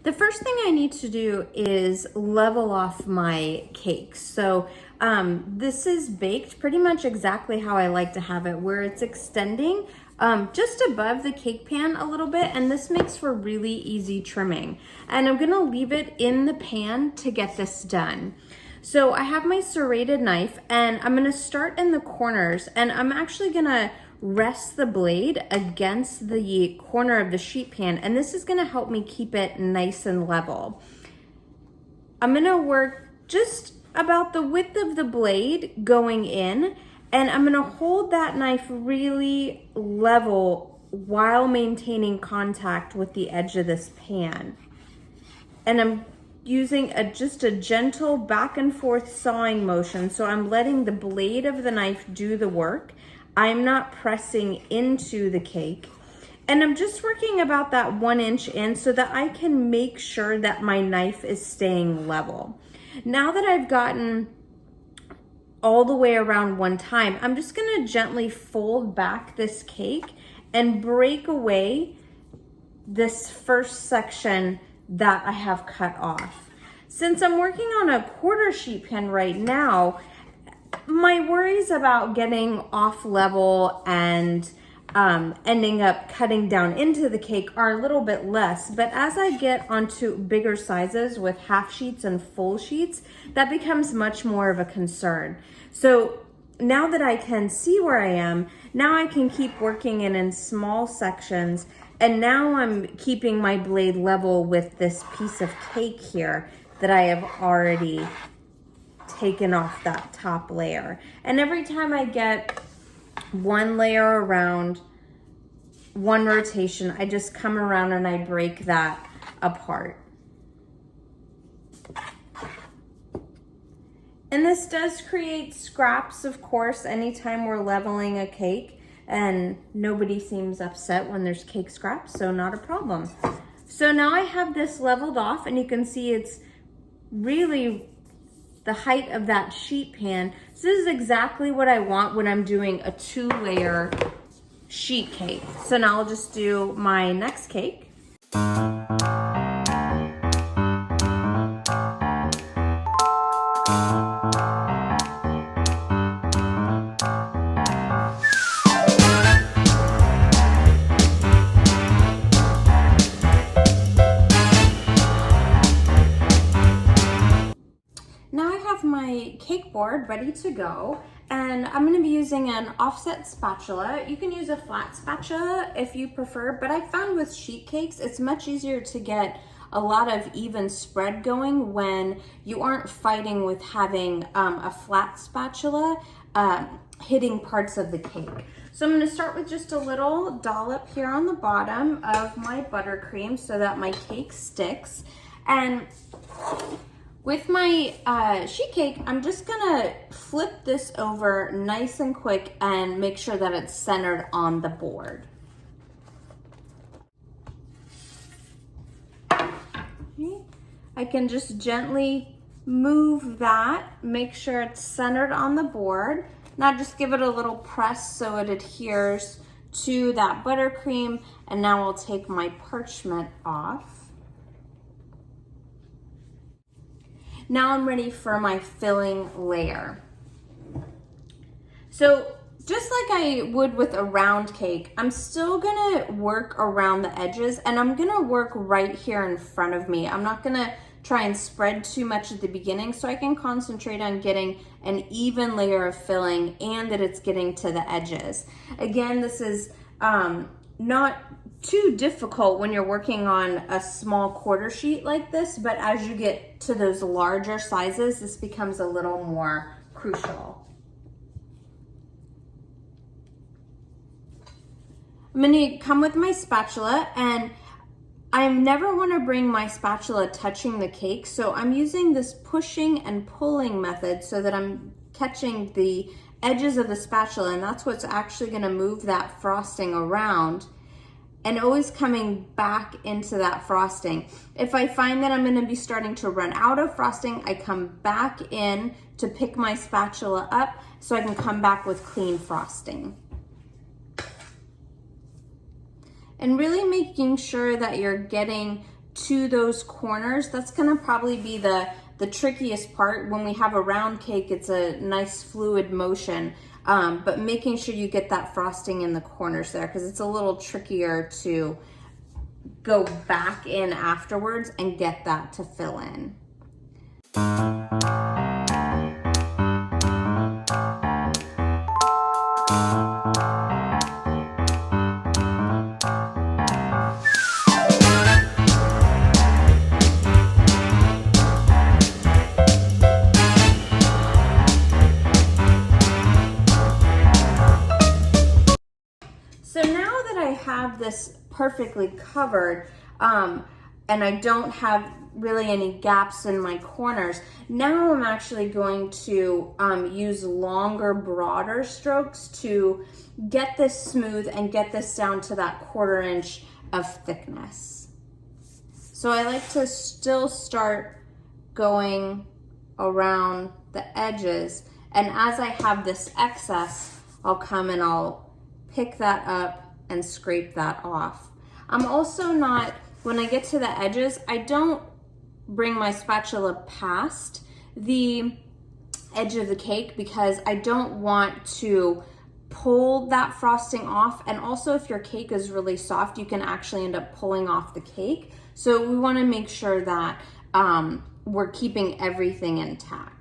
The first thing I need to do is level off my cakes. So this is baked pretty much exactly how I like to have it, where it's extending just above the cake pan a little bit, and this makes for really easy trimming. And I'm gonna leave it in the pan to get this done. So I have my serrated knife, and I'm gonna start in the corners, and I'm actually gonna rest the blade against the corner of the sheet pan, and this is gonna help me keep it nice and level. I'm gonna work just about the width of the blade going in, and I'm gonna hold that knife really level while maintaining contact with the edge of this pan. And I'm using just a gentle back and forth sawing motion, so I'm letting the blade of the knife do the work. I'm not pressing into the cake. And I'm just working about that 1 inch in so that I can make sure that my knife is staying level. Now that I've gotten all the way around one time, I'm just gonna gently fold back this cake and break away this first section that I have cut off. Since I'm working on a quarter sheet pan right now, my worries about getting off level and ending up cutting down into the cake are a little bit less, but as I get onto bigger sizes with half sheets and full sheets, that becomes much more of a concern. So now that I can see where I am, now I can keep working in small sections, and now I'm keeping my blade level with this piece of cake here that I have already taken off that top layer. And every time I get one layer around, one rotation, I just come around and I break that apart. And this does create scraps, of course, anytime we're leveling a cake, and nobody seems upset when there's cake scraps, so not a problem. So now I have this leveled off, and you can see it's really the height of that sheet pan. So this is exactly what I want when I'm doing a 2-layer sheet cake. So now I'll just do my next cake. Now I have my cake board ready to go, and I'm going to be using an offset spatula. You can use a flat spatula if you prefer, but I found with sheet cakes it's much easier to get a lot of even spread going when you aren't fighting with having a flat spatula hitting parts of the cake. So I'm going to start with just a little dollop here on the bottom of my buttercream so that my cake sticks. And with my sheet cake, I'm just gonna flip this over nice and quick and make sure that it's centered on the board. Okay. I can just gently move that, make sure it's centered on the board. Now just give it a little press so it adheres to that buttercream, and now I'll take my parchment off. Now I'm ready for my filling layer. So just like I would with a round cake, I'm still gonna work around the edges, and I'm gonna work right here in front of me. I'm not gonna try and spread too much at the beginning, so I can concentrate on getting an even layer of filling and that it's getting to the edges. Again, this is not too difficult when you're working on a small quarter sheet like this, but as you get to those larger sizes, this becomes a little more crucial. I'm gonna come with my spatula, and I never wanna bring my spatula touching the cake, so I'm using this pushing and pulling method so that I'm catching the edges of the spatula, and that's what's actually gonna move that frosting around, and always coming back into that frosting. If I find that I'm gonna be starting to run out of frosting, I come back in to pick my spatula up so I can come back with clean frosting. And really making sure that you're getting to those corners. That's gonna probably be the trickiest part. When we have a round cake, it's a nice fluid motion, but making sure you get that frosting in the corners there, because it's a little trickier to go back in afterwards and get that to fill in. So now that I have this perfectly covered, and I don't have really any gaps in my corners, now I'm actually going to use longer, broader strokes to get this smooth and get this down to that 1/4 inch of thickness. So I like to still start going around the edges, and as I have this excess, I'll come and I'll pick that up and scrape that off. I'm also not, when I get to the edges, I don't bring my spatula past the edge of the cake, because I don't want to pull that frosting off. And also, if your cake is really soft, you can actually end up pulling off the cake. So we want to make sure that we're keeping everything intact.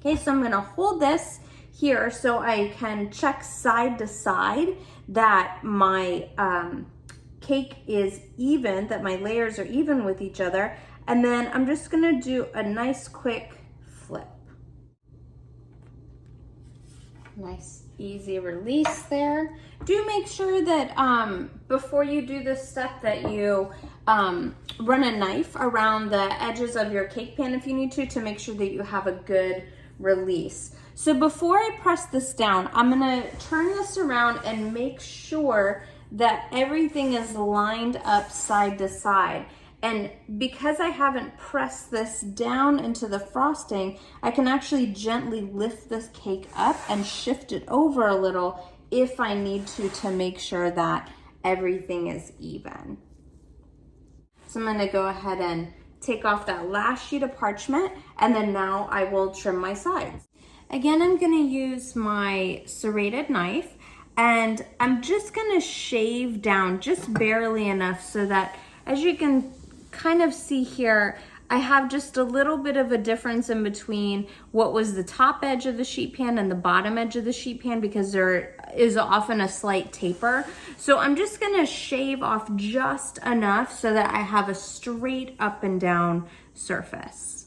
Okay, so I'm gonna hold this here so I can check side to side that my cake is even, that my layers are even with each other. And then I'm just gonna do a nice quick flip. Nice easy release there. Do make sure that before you do this step that you run a knife around the edges of your cake pan if you need to make sure that you have a good release. So before I press this down, I'm gonna turn this around and make sure that everything is lined up side to side. And because I haven't pressed this down into the frosting, I can actually gently lift this cake up and shift it over a little if I need to make sure that everything is even. So I'm gonna go ahead and take off that last sheet of parchment, and then now I will trim my sides. Again, I'm gonna use my serrated knife, and I'm just gonna shave down just barely enough so that, as you can kind of see here, I have just a little bit of a difference in between what was the top edge of the sheet pan and the bottom edge of the sheet pan, because there is often a slight taper. So I'm just gonna shave off just enough so that I have a straight up and down surface.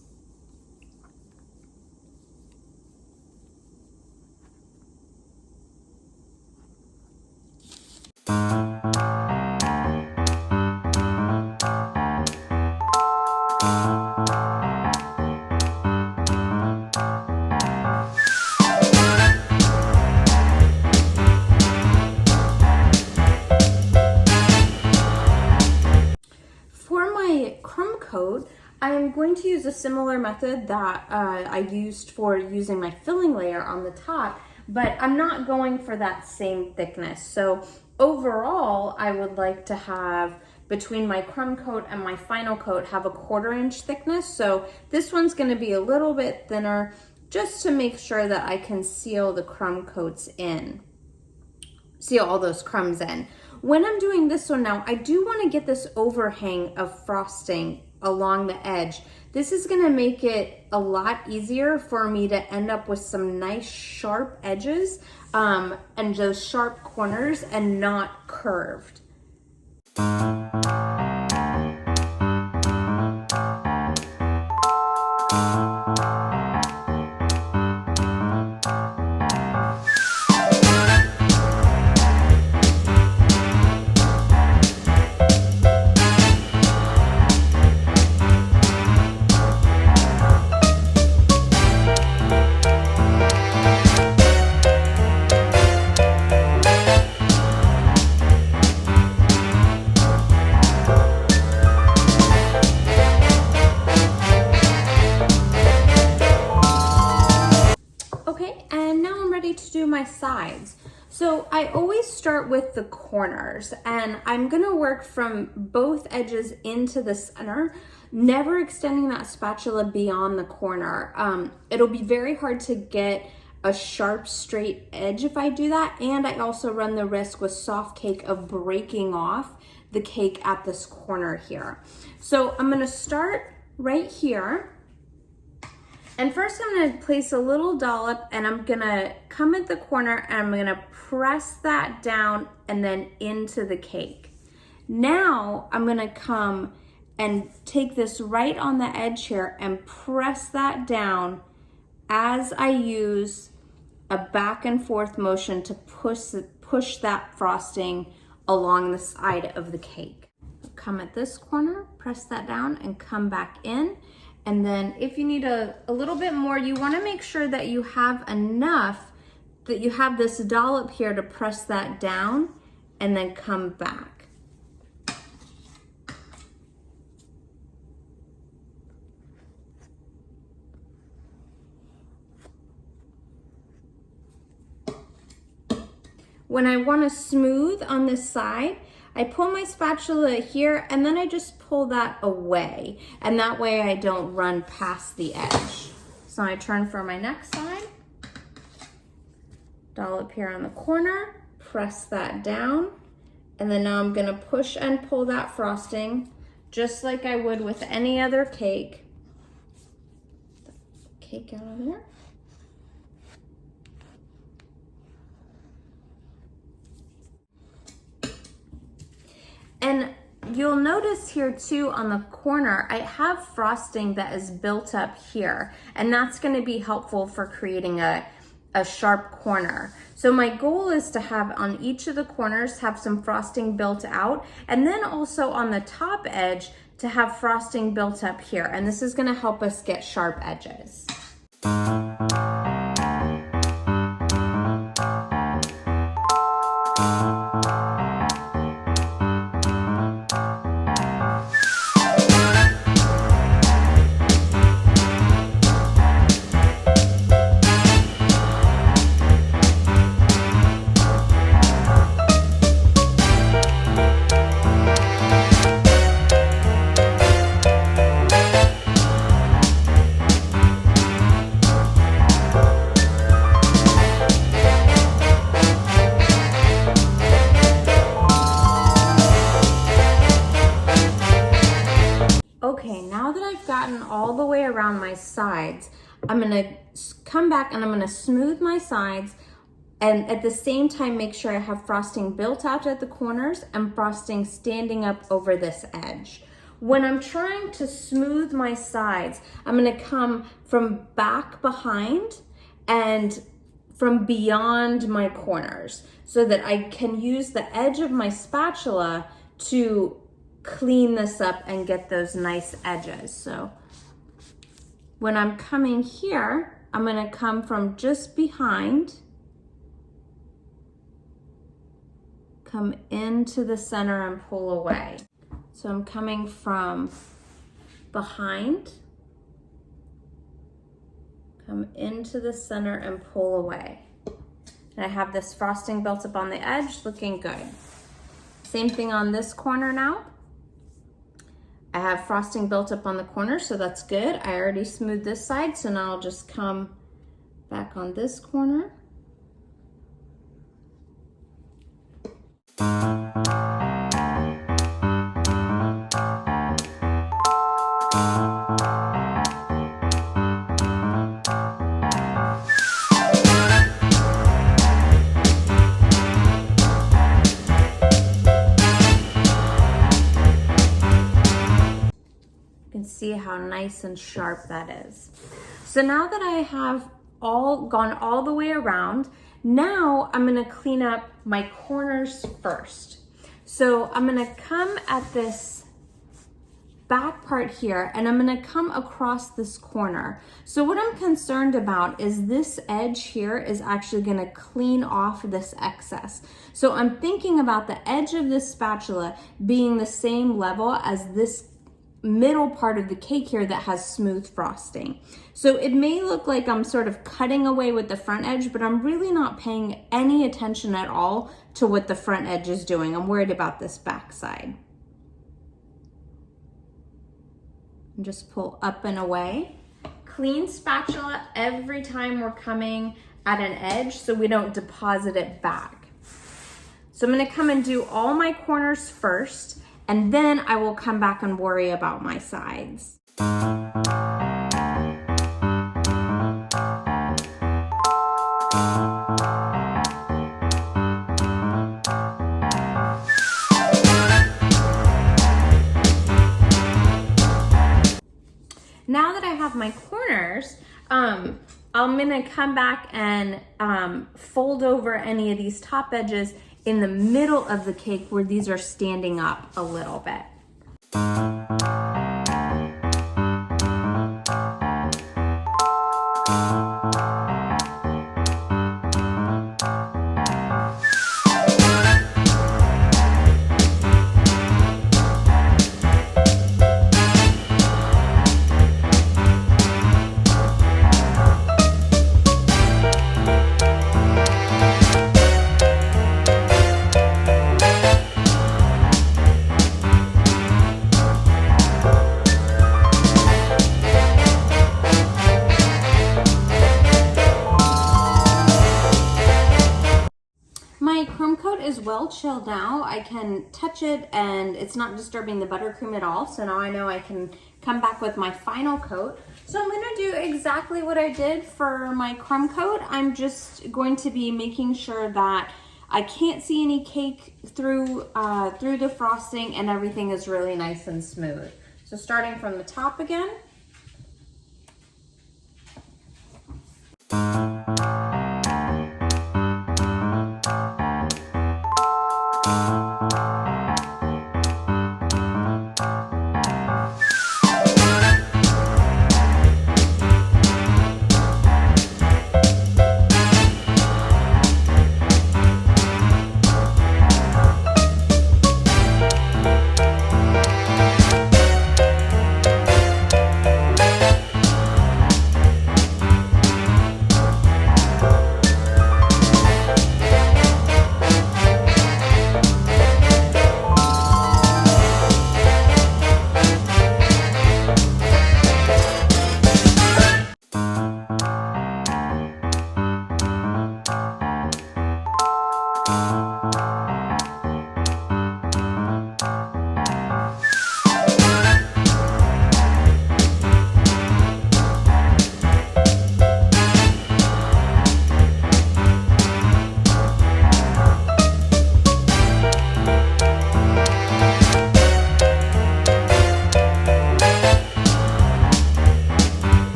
Coat, I'm going to use a similar method that I used for using my filling layer on the top, but I'm not going for that same thickness. So overall, I would like to have, between my crumb coat and my final coat, have a 1/4 inch thickness. So this one's going to be a little bit thinner, just to make sure that I can seal the crumb coats in, seal all those crumbs in. When I'm doing this one now, I do want to get this overhang of frosting along the edge. This is going to make it a lot easier for me to end up with some nice sharp edges and those sharp corners, and not curved. sides. So I always start with the corners, and I'm gonna work from both edges into the center, never extending that spatula beyond the corner. It'll be very hard to get a sharp straight edge if I do that, and I also run the risk with soft cake of breaking off the cake at this corner here. So I'm gonna start right here. And first I'm gonna place a little dollop, and I'm gonna come at the corner and I'm gonna press that down and then into the cake. Now I'm gonna come and take this right on the edge here and press that down as I use a back and forth motion to push that frosting along the side of the cake. Come at this corner, press that down and come back in. And then if you need a little bit more, you wanna make sure that you have enough that you have this dollop here to press that down and then come back. When I wanna smooth on this side, I pull my spatula here and then I just pull that away. And that way I don't run past the edge. So I turn for my next side, dollop here on the corner, press that down, and then now I'm gonna push and pull that frosting just like I would with any other cake. Cake out of there. And you'll notice here too on the corner, I have frosting that is built up here, and that's gonna be helpful for creating a sharp corner. So my goal is to have on each of the corners, have some frosting built out, and then also on the top edge to have frosting built up here. And this is gonna help us get sharp edges. Okay, now that I've gotten all the way around my sides, I'm gonna come back and I'm gonna smooth my sides, and at the same time make sure I have frosting built out at the corners and frosting standing up over this edge. When I'm trying to smooth my sides, I'm gonna come from back behind and from beyond my corners so that I can use the edge of my spatula to clean this up and get those nice edges. So when I'm coming here, I'm gonna come from just behind, come into the center and pull away. So I'm coming from behind, come into the center and pull away. And I have this frosting built up on the edge, looking good. Same thing on this corner now. I have frosting built up on the corner, so that's good. I already smoothed this side, so now I'll just come back on this corner. See how nice and sharp that is. So now that I have gone all the way around, now I'm gonna clean up my corners first. So I'm gonna come at this back part here and I'm gonna come across this corner. So what I'm concerned about is this edge here is actually gonna clean off this excess. So I'm thinking about the edge of this spatula being the same level as this middle part of the cake here that has smooth frosting. So it may look like I'm sort of cutting away with the front edge, but I'm really not paying any attention at all to what the front edge is doing. I'm worried about this back side. And just pull up and away. Clean spatula every time we're coming at an edge so we don't deposit it back. So I'm gonna come and do all my corners first, and then I will come back and worry about my sides. Now that I have my corners, I'm gonna come back and fold over any of these top edges in the middle of the cake where these are standing up a little bit. My crumb coat is well chilled now. I can touch it and it's not disturbing the buttercream at all. So now I know I can come back with my final coat. So I'm gonna do exactly what I did for my crumb coat. I'm just going to be making sure that I can't see any cake through the frosting and everything is really nice and smooth. So starting from the top again.